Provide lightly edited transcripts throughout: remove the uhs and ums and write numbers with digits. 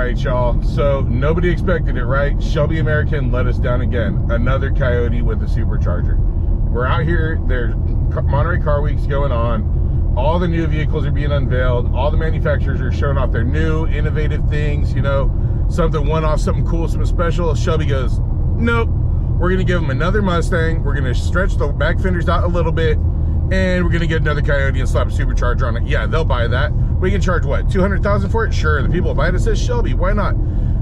right, y'all. So nobody expected it, right? Shelby American let us down again. Another Coyote with a supercharger. We're out here. There's Monterey Car Week's going on. All the new vehicles are being unveiled. All the manufacturers are showing off their new innovative things, you know, something one-off, something cool, something special. Shelby goes, nope. We're going to give them another Mustang. We're going to stretch the back fenders out a little bit, and we're going to get another Coyote and slap a supercharger on it. Yeah, they'll buy that. We can charge, what, $200,000 for it? Sure, the people buy it. It says Shelby. Why not?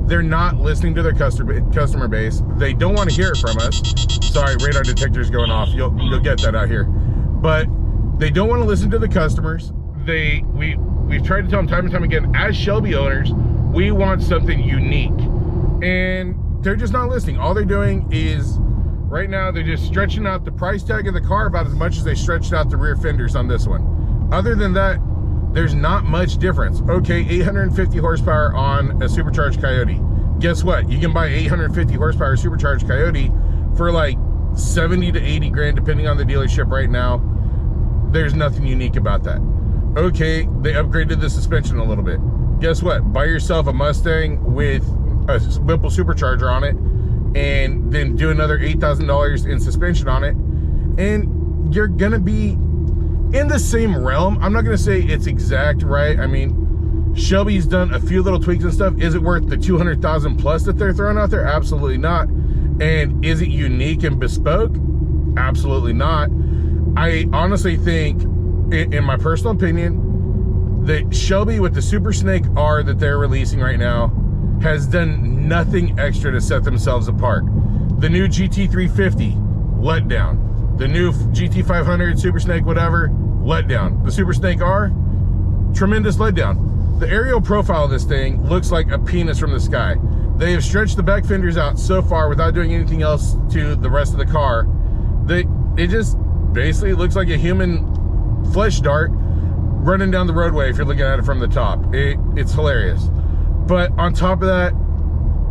They're not listening to their customer base. They don't want to hear it from us. Sorry, radar detector's going off. You'll get that out here. But they don't want to listen to the customers. We've tried to tell them time and time again, as Shelby owners, we want something unique. And they're just not listening. All they're doing is, right now, they're just stretching out the price tag of the car about as much as they stretched out the rear fenders on this one. Other than that, there's not much difference. Okay, 850 horsepower on a supercharged Coyote. Guess what? You can buy 850 horsepower supercharged Coyote for like 70 to 80 grand, depending on the dealership right now. There's nothing unique about that. Okay, they upgraded the suspension a little bit. Guess what? Buy yourself a Mustang with a Whipple supercharger on it, and then do another $8,000 in suspension on it, and you're gonna be in the same realm. I'm not gonna say it's exact, right? I mean, Shelby's done a few little tweaks and stuff. Is it worth the 200,000 plus that they're throwing out there? Absolutely not. And is it unique and bespoke? Absolutely not. I honestly think, in my personal opinion, that Shelby with the Super Snake R that they're releasing right now has done nothing extra to set themselves apart. The new GT350, let down. The new GT500, Super Snake, whatever, let down. The Super Snake R, tremendous letdown. The aerial profile of this thing looks like a penis from the sky. They have stretched the back fenders out so far without doing anything else to the rest of the car that it just basically looks like a human flesh dart running down the roadway if you're looking at it from the top. It's hilarious. But on top of that,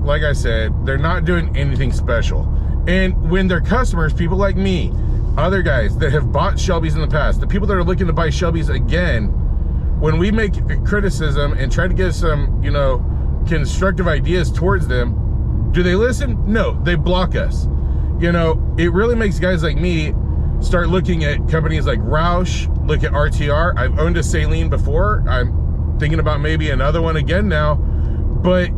like I said, they're not doing anything special. And when their customers, people like me, other guys that have bought Shelbys in the past, the people that are looking to buy Shelbys again, when we make a criticism and try to give some, you know, constructive ideas towards them, do they listen? No, they block us. You know, it really makes guys like me start looking at companies like Roush, look at RTR. I've owned a Saline before. I'm thinking about maybe another one again now. But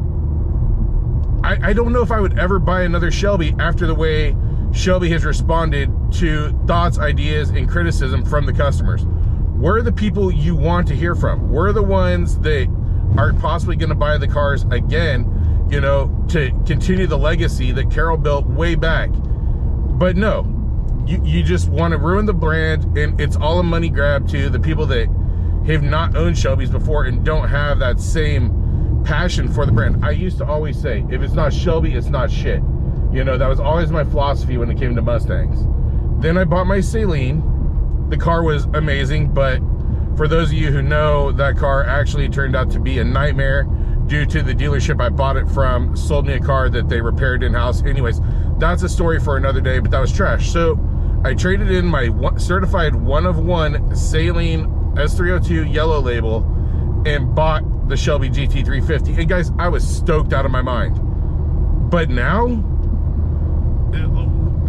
I don't know if I would ever buy another Shelby after the way Shelby has responded to thoughts, ideas, and criticism from the customers. We're the people you want to hear from. We're the ones that are possibly going to buy the cars again, you know, to continue the legacy that Carol built way back. But no, you just want to ruin the brand, and it's all a money grab to the people that have not owned Shelbys before and don't have that same passion for the brand. I used to always say, if it's not Shelby, it's not shit. You know, that was always my philosophy when it came to Mustangs. Then I bought my Saline. The car was amazing, but for those of you who know, that car actually turned out to be a nightmare due to the dealership I bought it from sold me a car that they repaired in-house. Anyways, that's a story for another day, but that was trash. So I traded in my certified one-of-one Saline S302 yellow label and bought the Shelby GT350. And guys, I was stoked out of my mind. But now,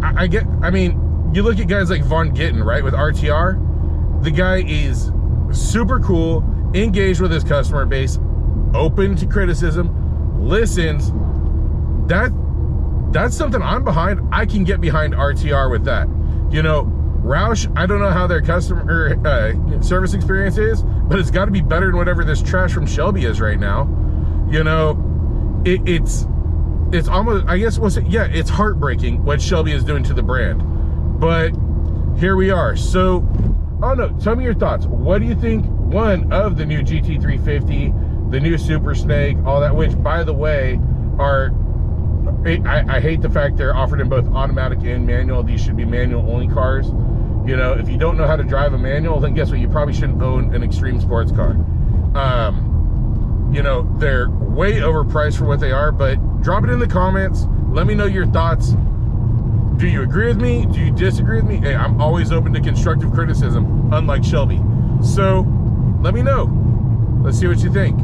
I mean, you look at guys like Von Gittin, right, with RTR. The guy is super cool, engaged with his customer base, open to criticism, listens. That's something I'm behind. I can get behind RTR with that. You know, Roush, I don't know how their customer service experience is, but it's got to be better than whatever this trash from Shelby is right now. You know, it's almost, I guess we'll say, yeah, it's heartbreaking what Shelby is doing to the brand. But here we are. So, oh no, tell me your thoughts. What do you think, one, of the new GT350, the new Super Snake, all that, which, by the way, are, I hate the fact they're offered in both automatic and manual. These should be manual-only cars. You know, if you don't know how to drive a manual, then guess what? You probably shouldn't own an extreme sports car. You know, they're way overpriced for what they are, but drop it in the comments. Let me know your thoughts. Do you agree with me? Do you disagree with me? Hey, I'm always open to constructive criticism, unlike Shelby. So let me know. Let's see what you think.